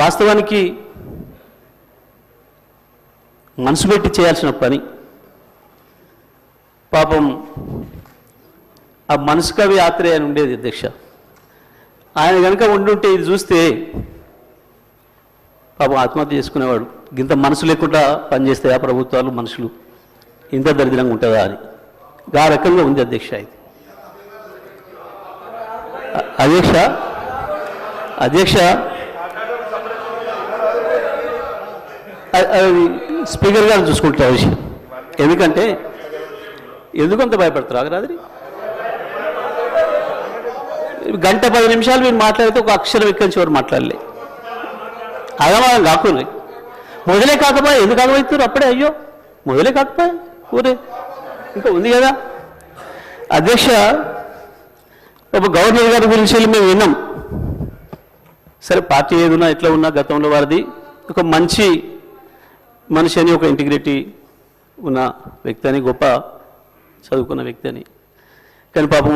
వాస్తవానికి మనసు పెట్టి చేయాల్సిన పని. పాపం ఆ మనసు కవి ఆత్రేయ అని ఉండేది అధ్యక్ష. ఆయన కనుక ఉండుంటే ఇది చూస్తే పాపం ఆత్మహత్య చేసుకునేవాడు. ఇంత మనసు లేకుండా పనిచేస్తాయా ప్రభుత్వాలు, మనుషులు ఇంత దరిద్రంగా ఉంటుందా అని ఆ రకంగా ఉంది అధ్యక్ష. ఇది అధ్యక్ష స్పీకర్ గారు చూసుకుంటారు విషయం. ఎందుకంటే ఎందుకంత భయపడతారు ఆగరాది? గంట 10 నిమిషాలు మీరు మాట్లాడితే ఒక అక్షరం ఎక్కడి నుంచి ఎవరు మాట్లాడలే. అగమాగం కాకుండా మొదలే కాకపోయా, ఎందుకు ఆగమవుతారు అప్పుడే? అయ్యో మొదలే కాకపోయా ఊరే ఇంకా ఉంది కదా. అధ్యక్ష, ఒక గవర్నర్ గారి గురించి వెళ్ళి మేము విన్నాం. సరే పార్టీ ఏదున్నా ఎట్లా ఉన్నా గతంలో వారిది ఒక మంచి మనిషి అని, ఒక ఇంటిగ్రిటీ ఉన్న వ్యక్తి అని, గొప్ప చదువుకున్న వ్యక్తి అని. కానీ పాపం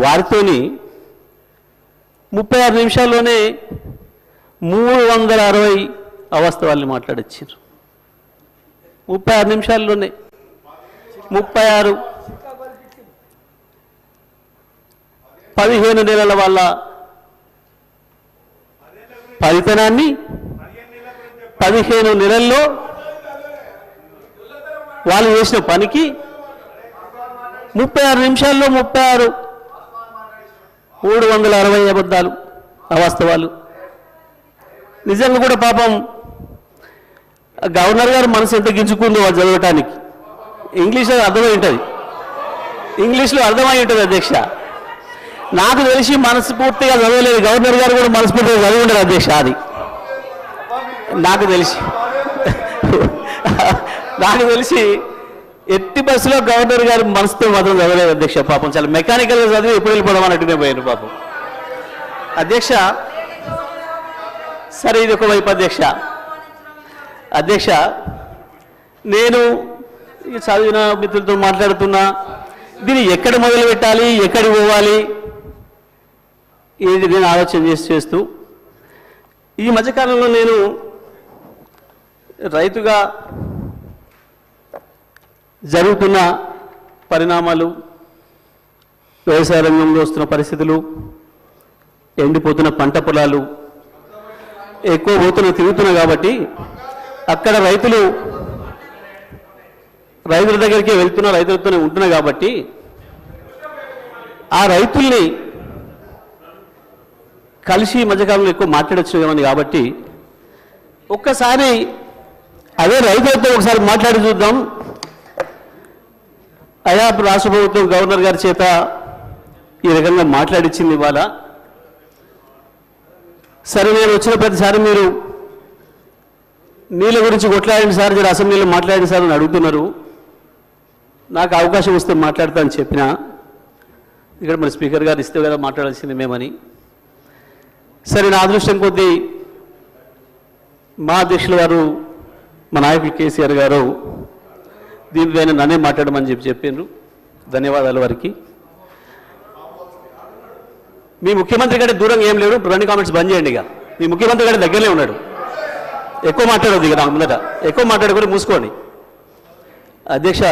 వారితోని 36 నిమిషాల్లోనే 360 అవాస్తవాల్ని మాట్లాడొచ్చారు. 36 నిమిషాల్లోనే 36 15 నెలల వాళ్ళ ఫలితనాన్ని 15 నెలల్లో వాళ్ళు చేసిన పనికి 36 నిమిషాల్లో 360 అబద్ధాలు, అవాస్తవాలు. నిజంగా కూడా పాపం గవర్నర్ గారు మనసు ఎంత గింజుకుందో వాళ్ళు చదవటానికి. ఇంగ్లీష్లో అర్థమై ఉంటుంది, ఇంగ్లీష్లో అర్థమై ఉంటుంది అధ్యక్ష. నాకు తెలిసి మనస్ఫూర్తిగా చదవలేదు, గవర్నర్ గారు కూడా మనస్ఫూర్తిగా చదివి ఉండరు అధ్యక్ష. అది నాకు తెలిసి ఎట్టి బస్సులో గవర్నర్ గారు మనసుతో మాత్రం చదవలేదు అధ్యక్ష. పాపం చాలా మెకానికల్గా చదివి ఎప్పుడు వెళ్ళిపోవడం అన్నట్టునే పోయాను పాపం అధ్యక్ష. సరే ఇది ఒకవైపు అధ్యక్ష, నేను చదివిన మిత్రులతో మాట్లాడుతున్నా, దీన్ని ఎక్కడ మొదలు పెట్టాలి, ఎక్కడికి పోవాలి, ఇది నేను ఆలోచన చేస్తూ ఈ మధ్యకాలంలో నేను రైతుగా జరుగుతున్న పరిణామాలు, వ్యవసాయ రంగంలో వస్తున్న పరిస్థితులు, ఎండిపోతున్న పంట పొలాలు, ఎక్కువ తిరుగుతున్నా కాబట్టి అక్కడ రైతుల దగ్గరికి వెళ్తున్నా, రైతులతోనే ఉంటున్నా కాబట్టి ఆ రైతుల్ని కలిసి మధ్యకాలంలో ఎక్కువ మాట్లాడొచ్చున్నామని కాబట్టి ఒక్కసారి అదే రైతులతో ఒకసారి మాట్లాడి చూద్దాం. అయా రాష్ట్ర ప్రభుత్వం గవర్నర్ గారి చేత ఈ రకంగా మాట్లాడించింది ఇవాళ. సరే నేను వచ్చిన ప్రతిసారి మీరు నీళ్ళ గురించి కొట్లాడిన సార్, జర అసెంబ్లీలో మాట్లాడిన సార్ అని అడుగుతున్నారు. నాకు అవకాశం వస్తే మాట్లాడతా అని చెప్పిన, ఇక్కడ మరి స్పీకర్ గారు ఇస్తే కదా మాట్లాడాల్సింది మేమని. సరే నా అదృష్టం కొద్దీ మా అధ్యక్షుల గారు, మా నాయకులు కేసీఆర్ గారు దీనిపైన నన్నే మాట్లాడమని చెప్పారు. ధన్యవాదాలు వారికి. మీ ముఖ్యమంత్రి కంటే దూరంగా ఏం లేడు, 2 కామెంట్స్ బంద్ చేయండి. ఇక మీ ముఖ్యమంత్రి కంటే దగ్గరనే ఉన్నాడు. ఎక్కువ మాట్లాడదు ఇక నాకు ముందట, ఎక్కువ మాట్లాడుకొని మూసుకోండి. అధ్యక్ష,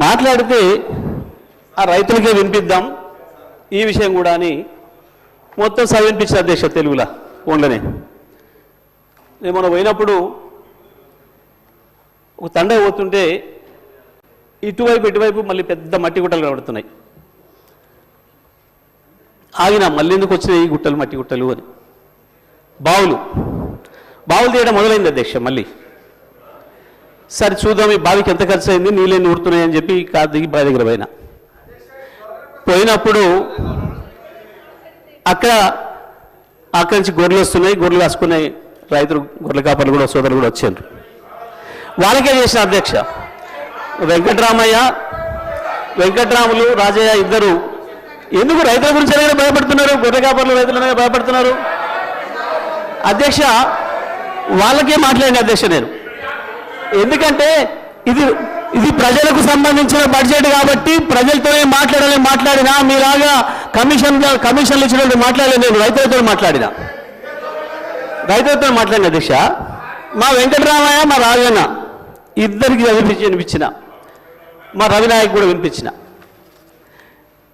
మాట్లాడితే ఆ రైతులకే వినిపిద్దాం ఈ విషయం కూడా అని మొత్తం సభ వినిపించింది అధ్యక్ష, తెలుగులో ఫోన్లోనే. నేను మొన్న పోయినప్పుడు ఒక తండ పోతుంటే ఇటువైపు మళ్ళీ పెద్ద మట్టి గుట్టలు కనబడుతున్నాయి. ఆగిన మళ్ళీ ఎందుకు వచ్చినాయి ఈ గుట్టలు, మట్టి గుట్టలు అని. బావులు తీయడం మొదలైంది అధ్యక్ష. మళ్ళీ సరే చూద్దాం ఈ బావికి ఎంత ఖర్చు అయింది, నీళ్ళని ఊరుతున్నాయని చెప్పి కాదు దిగి బావి దగ్గర పోయినప్పుడు అక్కడి నుంచి గొర్రెలు వస్తున్నాయి, గొర్రెలు కాసుకున్నాయి రైతులు, గొర్రెల కాపర్లు కూడా, సోదరులు కూడా వచ్చారు. వాళ్ళకే చేసిన అధ్యక్ష. వెంకట్రాములు, రాజయ్య ఇద్దరు ఎందుకు రైతుల గురించి అనేది భయపడుతున్నారు, గొర్రె కాపర్లు రైతులనే భయపడుతున్నారు అధ్యక్ష. వాళ్ళకే మాట్లాడిన అధ్యక్ష నేను. ఎందుకంటే ఇది ఇది ప్రజలకు సంబంధించిన బడ్జెట్ కాబట్టి ప్రజలతోనే మాట్లాడినా మీలాగా కమిషన్లు ఇచ్చినట్టు మాట్లాడలేదు. నేను రైతులతో మాట్లాడిన అధ్యక్ష. మా వెంకటరామయ్య మా రాజన్న ఇద్దరికి వినిపించిన, మా రవినాయక్ కూడా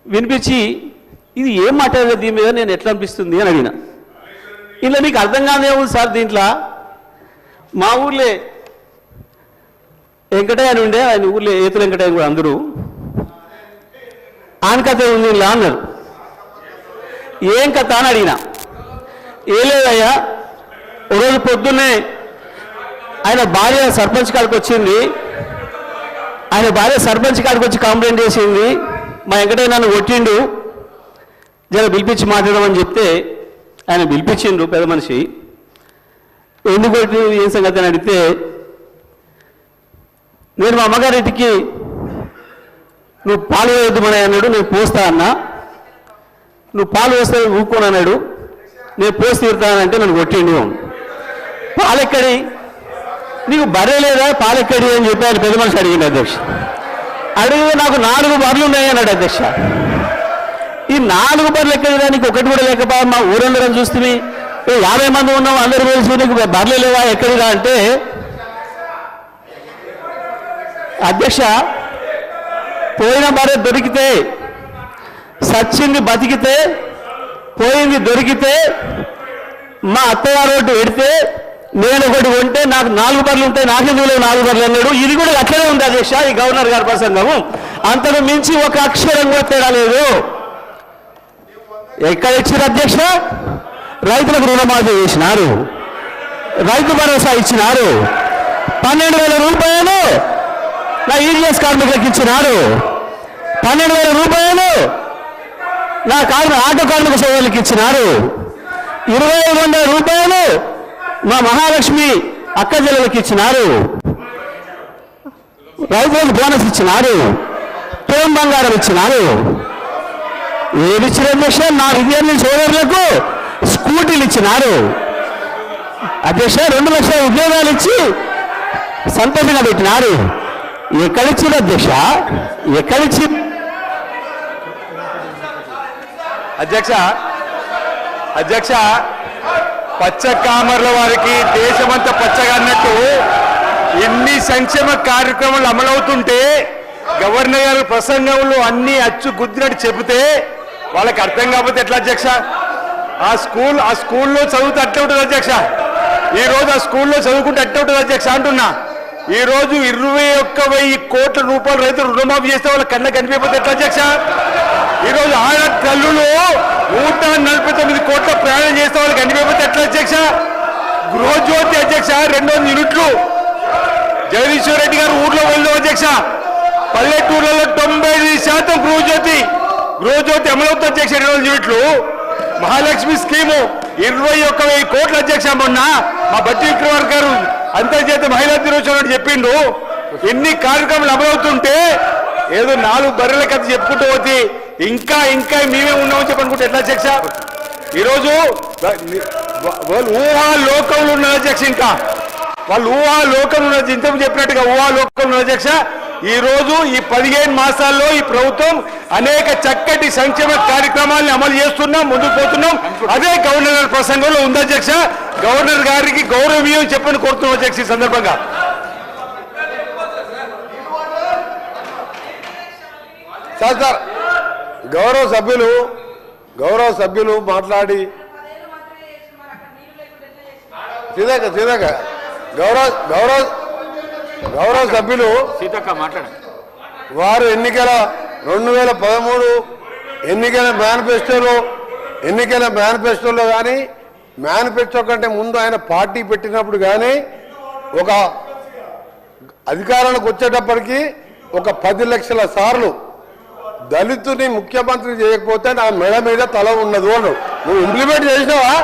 వినిపించి ఇది ఏం మాట్లాడలేదు దీని మీద, నేను ఎట్లా అనిపిస్తుంది అని అడిగిన. ఇలా నీకు అర్థం కాదేమో సార్, దీంట్లో మా ఊర్లే వెంకటయ్య అని ఉండే, ఆయన ఊర్లో ఏతుల వెంకటయ్య కూడా అందరూ ఆయన కథ ఉంది ఇలా అన్నారు. ఏం కథ అని అడిగిన. ఏ లేదయ్యా, ఒకరోజు పొద్దున్నే ఆయన భార్య సర్పంచ్ కాడికి వచ్చింది. ఆయన భార్య సర్పంచ్ కాడికి వచ్చి కంప్లైంట్ చేసింది, మా వెంకటయ్య నన్ను కొట్టిండు, జర పిలిపించి మాట్లాడమని చెప్తే ఆయన పిలిపించిండు పెద్ద మనిషి. ఎందుకు కొట్టి ఏం సంగతి అని అడిగితే, నేను మా అమ్మగారింటికి నువ్వు పాలు వేయద్దుమని అన్నాడు, నేను పోస్తా అన్నా. నువ్వు పాలు వేస్తే ఊరుకోను అన్నాడు, నేను పోసి తీరుతానంటే నన్ను కొట్టిండు. పాలెక్కడి, నీకు బర్రె లేదా పాలెక్కడి అని చెప్పి ఆయన పెద్ద మనిషి అడిగింది అధ్యక్ష. అడిగితే నాకు 4 బర్రెలు ఉన్నాయి అన్నాడు అధ్యక్ష. ఈ 4 బర్రెలు ఎక్కడిదా, నీకు ఒకటి కూడా లేకపోయా, మా ఊరందరం చూస్తే 50 మంది ఉన్నాం, అందరూ తెలుసు, నీకు బర్రెలు లేవా ఎక్కడిదా అంటే, అధ్యక్ష పోయిన బర్రె దొరికితే, సచ్చింది బతికితే, పోయింది దొరికితే, మా అత్తగారు ఒకటి పెడితే నేను ఒకటి కొంటే నాకు 4 బర్రెలు ఉంటాయి, నాకెందుకు లేవు 4 బర్రెలు అన్నాడు. ఇది కూడా అట్లనే ఉంది అధ్యక్ష ఈ గవర్నర్ గారి ప్రసంగము. అంతకు మించి ఒక అక్షరం కూడా తేడా లేదు. ఎక్కడ ఇచ్చారు అధ్యక్ష? రైతులకు రుణమాఫీ చేసినారు, రైతు భరోసా ఇచ్చినారు, 12,000 రూపాయలు నా ఈడిఎస్ కార్మికులకు ఇచ్చినారు, 12,000 రూపాయలు నా ఆటో కార్మిక సోదరులకు ఇచ్చినారు, 2,500 రూపాయలు మా మహాలక్ష్మి అక్క చెల్లెలకు ఇచ్చినారు, రైతులకు బోనస్ ఇచ్చినారు, తోం బంగారం ఇచ్చినారు. ఏది ఇచ్చిన అధ్యక్ష? నా విద్యార్థి సోదరులకు స్కూటీలు ఇచ్చినారు అధ్యక్ష. 2 లక్షల ఉద్యోగాలు ఇచ్చి సంతోషంగా పెట్టినారు. ఎక్కడిచ్చిన అధ్యక్ష? ఎక్కడిచ్చి అధ్యక్ష పచ్చ కామర్ల వారికి దేశమంతా పచ్చగా అన్నట్టు ఎన్ని సంక్షేమ కార్యక్రమాలు అమలవుతుంటే గవర్నర్ గారి ప్రసంగంలో అన్ని అచ్చు గుద్దినట్టు చెబితే వాళ్ళకి అర్థం కాకపోతే ఎట్లా అధ్యక్ష? ఆ స్కూల్లో చదువుతూ అట్లా ఉంటుంది అధ్యక్ష. ఈరోజు ఆ స్కూల్లో చదువుకుంటే అట్లా ఉంటుంది అధ్యక్ష అంటున్నా. ఈరోజు 21,000 కోట్ల రూపాయలు రైతులు రుణమాఫీ చేస్తే వాళ్ళ కళ్ళ కనిపించకపోతే ఎట్లా అధ్యక్ష? ఈరోజు ఆడ తల్లులు 149 కోట్ల ప్రయాణం చేస్తే వాళ్ళకి కనిపించకపోతే ఎట్లా అధ్యక్ష? గృహజ్యోతి అధ్యక్ష 200 యూనిట్లు జగదీశ్వర్ రెడ్డి గారు ఊర్లో వెళ్ళాం అధ్యక్ష. పల్లెటూర్లలో 95% గృహజ్యోతి అమలవుతుంది అధ్యక్ష. 200 యూనిట్లు. మహాలక్ష్మి స్కీము 21,000 కోట్ల అధ్యక్ష. మొన్న మా బట్టి విక్రమార్క గారు అంతర్జాతీయ మహిళా దినోత్సవం చెప్పిండు. ఎన్ని కార్యక్రమాలు అమలవుతుంటే ఏదో 4 బర్రెల కథ చెప్పుకుంటూ పోతే ఇంకా మేమే ఉన్నామని చెప్పనుకుంటే ఎట్లా అధ్యక్ష? ఈరోజు వాళ్ళు ఊహాలోకంలో ఉన్నారు అధ్యక్ష. ఇంకా వాళ్ళు ఊహాలోకంలో ఉన్నది, ఇంతకు చెప్పినట్టుగా ఊహాలోకంలో ఉన్నారు అధ్యక్ష. ఈ రోజు ఈ 15 మాసాల్లో ఈ ప్రభుత్వం అనేక చక్కటి సంక్షేమ కార్యక్రమాలను అమలు చేస్తున్నాం, ముందుకు పోతున్నాం. అదే గవర్నర్ గారి ప్రసంగంలో ఉంది అధ్యక్ష. గవర్నర్ గారికి గౌరవీయం చెప్పని కోరుతున్నాం అధ్యక్ష. ఈ సందర్భంగా సార్ గౌరవ సభ్యులు మాట్లాడి గౌరవ సభ్యులు వారు 2013 ఎన్నికల మేనిఫెస్టోలో కానీ మేనిఫెస్టో కంటే ముందు ఆయన పార్టీ పెట్టినప్పుడు కానీ ఒక అధికారానికి వచ్చేటప్పటికి ఒక 10 లక్షల సార్లు దళితుని ముఖ్యమంత్రి చేయకపోతే నా మెడ మీద తల ఉన్నది అను. నువ్వు ఇంప్లిమెంట్ చేసినావా?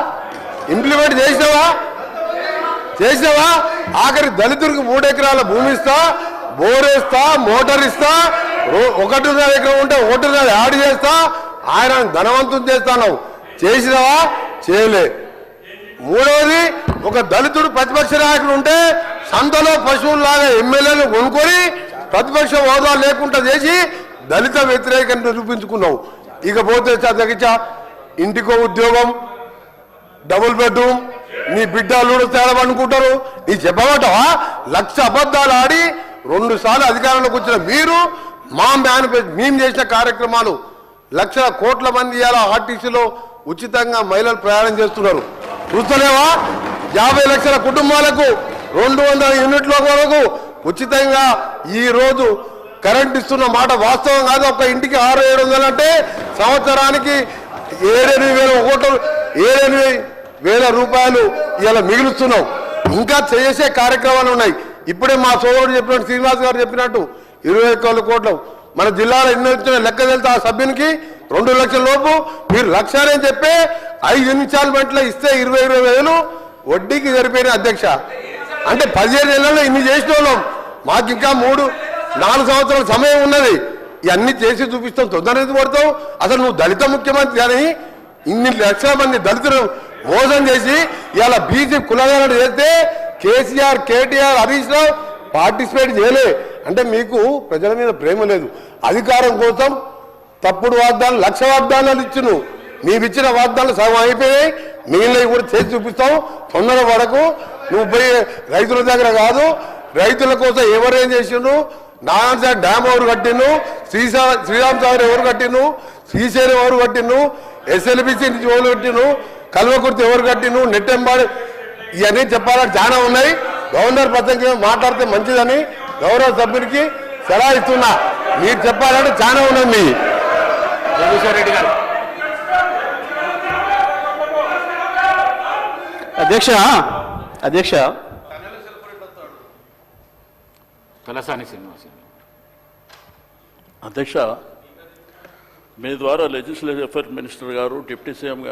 ఆఖరి దళితుడికి 3 ఎకరాల భూమి ఇస్తా, బోరేస్తా, మోటార్ ఇస్తా, 1.5 ఎకరం ఉంటే 1.5 యాడ్ చేస్తా, ఆయన ధనవంతుని చేస్తాను. చేసినావా? చేయలే. మూడవది, ఒక దళితుడు ప్రతిపక్ష నాయకుడు ఉంటే సంతలో పశువుల్లాగా ఎమ్మెల్యేలు కొనుక్కొని ప్రతిపక్ష హోదా లేకుండా చేసి దళిత వ్యతిరేకంగా నిరూపించుకున్నావు. ఇకపోతే అధ్యక్ష ఇంటికో ఉద్యోగం, డబుల్ బెడ్రూమ్, నీ బిడ్డలు తేడమనుకుంటారు. నీ చెప్పబట్టవా? 1,00,000 అబద్ధాలు ఆడి 2 సార్లు అధికారంలోకి వచ్చిన మీరు మా మేము చేసిన కార్యక్రమాలు 1,00,000 కోట్ల మంది ఇవాళ ఆర్టీసీలో ఉచితంగా మహిళలు ప్రయాణం చేస్తున్నారు. చూస్తలేవా? 50 లక్షల కుటుంబాలకు 200 యూనిట్ల వరకు ఉచితంగా ఈ రోజు కరెంట్ ఇస్తున్న మాట వాస్తవం కాదు. ఒక ఇంటికి 600-700 అంటే సంవత్సరానికి 7,000 రూపాయలు ఇలా మిగులుస్తున్నాం. ఇంకా చేసే కార్యక్రమాలు ఉన్నాయి. ఇప్పుడే మా సోదరుడు చెప్పినట్టు, శ్రీనివాస్ గారు చెప్పినట్టు 21 కోట్లు మన జిల్లాలో ఎన్ని వచ్చిన లెక్క తెలితే ఆ సభ్యునికి 2 లక్షల లోపు మీరు 1,00,000 అని చెప్పి 5 ఇన్స్టాల్మెంట్లో ఇస్తే 20,000 వడ్డీకి సరిపోయిన అధ్యక్ష. అంటే 15 నెలల్లో ఇన్ని చేసిన వాళ్ళం. మాకు ఇంకా 3-4 సంవత్సరాల సమయం ఉన్నది. ఇవన్నీ చేసి చూపిస్తాం. తొందరగా పడతావు. అసలు నువ్వు దళిత ముఖ్యమంత్రి అని ఇన్ని లక్షల మంది దళితులు మోసం చేసి ఇలా బీసీ కులగణన చేస్తే కేసీఆర్, కేటీఆర్, హరీష్ రావు పార్టిసిపేట్ చేయలే. అంటే మీకు ప్రజల మీద ప్రేమ లేదు. అధికారం కోసం తప్పుడు వాగ్దానాలు, 1,00,000 వాగ్దానాలు ఇచ్చును. నీవిచ్చిన వాగ్దానాలు సగం అయిపోయాయి. మిగిలినవి కూడా చేసి చూపిస్తాం. తొందర వరకు నువ్వు పోయి రైతుల దగ్గర కాదు, రైతుల కోసం ఎవరేం చేసిండ్రు, నారాయణ డ్యామ్ ఎవరు కట్టిండు, శ్రీరామ్ సాగర్ ఎవరు కట్టిండు, శ్రీశైలం ఎవరు కట్టిండు, ఎస్ఎల్బిసి నుంచి ఎవరు కట్టిండు, కల్వకుర్తి ఎవరు కట్టిండు, నెట్టెంబాడి, ఇవన్నీ చెప్పాలని చాలా ఉన్నాయి. గవర్నర్ పద్ధతికి మాట్లాడితే మంచిదని గౌరవ సభ్యునికి సలహా ఇస్తున్నా. మీరు చెప్పాలంటే చాలా ఉన్నది. మీ జగదీశ్వర్ రెడ్డి గారు. అధ్యక్ష తలసాని శ్రీనివాస్. అధ్యక్ష, మీ ద్వారా లెజిస్లేటివ్ అఫైర్ మినిస్టర్ గారు, డిప్యూటీ సీఎం గారు